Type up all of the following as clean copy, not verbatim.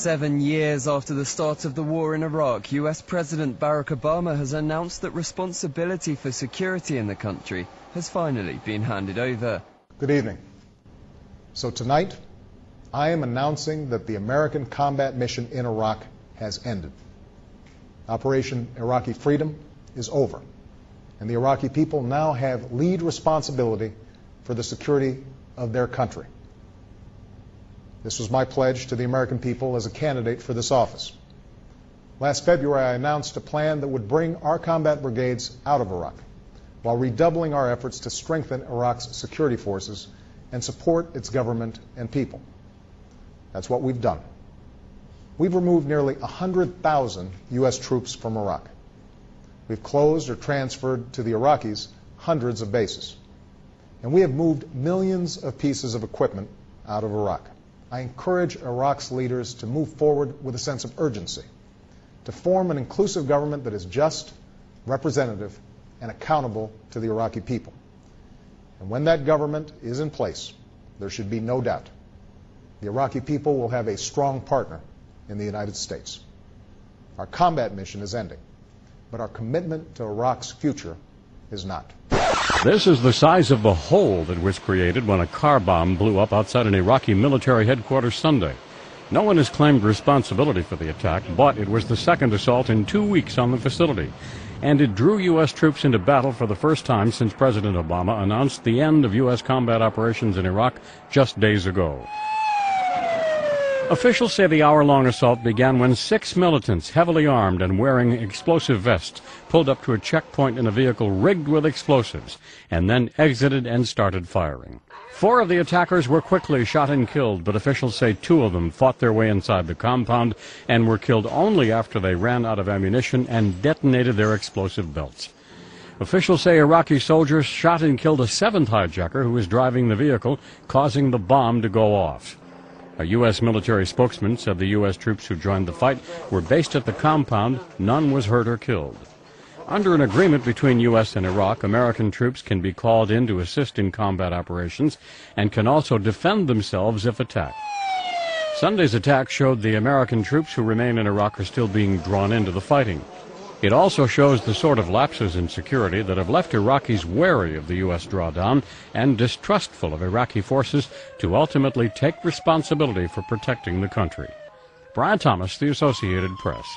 7 years after the start of the war in Iraq, US President Barack Obama has announced that responsibility for security in the country has finally been handed over. Good evening. So tonight, I am announcing that the American combat mission in Iraq has ended. Operation Iraqi Freedom is over, and the Iraqi people now have lead responsibility for the security of their country. This was my pledge to the American people as a candidate for this office. Last February, I announced a plan that would bring our combat brigades out of Iraq, while redoubling our efforts to strengthen Iraq's security forces and support its government and people. That's what we've done. We've removed nearly 100,000 U.S. troops from Iraq. We've closed or transferred to the Iraqis hundreds of bases. And we have moved millions of pieces of equipment out of Iraq. I encourage Iraq's leaders to move forward with a sense of urgency, to form an inclusive government that is just, representative, and accountable to the Iraqi people. And when that government is in place, there should be no doubt the Iraqi people will have a strong partner in the United States. Our combat mission is ending, but our commitment to Iraq's future is not. This is the size of the hole that was created when a car bomb blew up outside an Iraqi military headquarters Sunday. No one has claimed responsibility for the attack, but it was the second assault in 2 weeks on the facility. And it drew U.S. troops into battle for the first time since President Obama announced the end of U.S. combat operations in Iraq just days ago. Officials say the hour-long assault began when 6 militants, heavily armed and wearing explosive vests, pulled up to a checkpoint in a vehicle rigged with explosives, and then exited and started firing. 4 of the attackers were quickly shot and killed, but officials say 2 of them fought their way inside the compound and were killed only after they ran out of ammunition and detonated their explosive belts. Officials say Iraqi soldiers shot and killed a 7th hijacker who was driving the vehicle, causing the bomb to go off. A U.S. military spokesman said the U.S. troops who joined the fight were based at the compound. None was hurt or killed. Under an agreement between U.S. and Iraq, American troops can be called in to assist in combat operations and can also defend themselves if attacked. Sunday's attack showed the American troops who remain in Iraq are still being drawn into the fighting. It also shows the sort of lapses in security that have left Iraqis wary of the U.S. drawdown and distrustful of Iraqi forces to ultimately take responsibility for protecting the country. Brian Thomas, The Associated Press.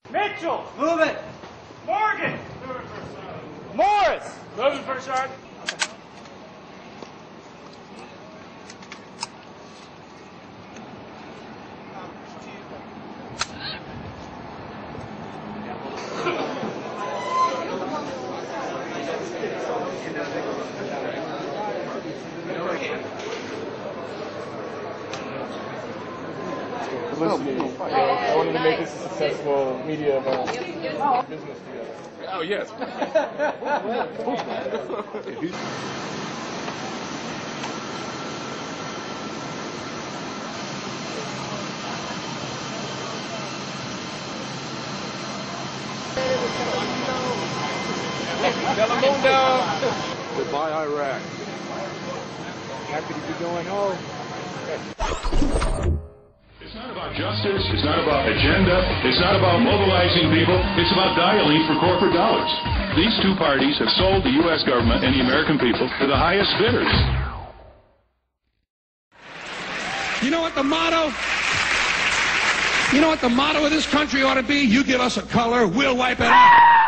Mitchell! Move it! Morgan! Morris! Moving first sergeant. I wanted to make this a successful media event. Business together. Oh, yes. Goodbye, Iraq. Happy to be going home. It's not about justice, it's not about agenda, it's not about mobilizing people, it's about dialing for corporate dollars. These 2 parties have sold the U.S. government and the American people to the highest bidders. You know what the motto? You know what the motto of this country ought to be? You give us a color, we'll wipe it out.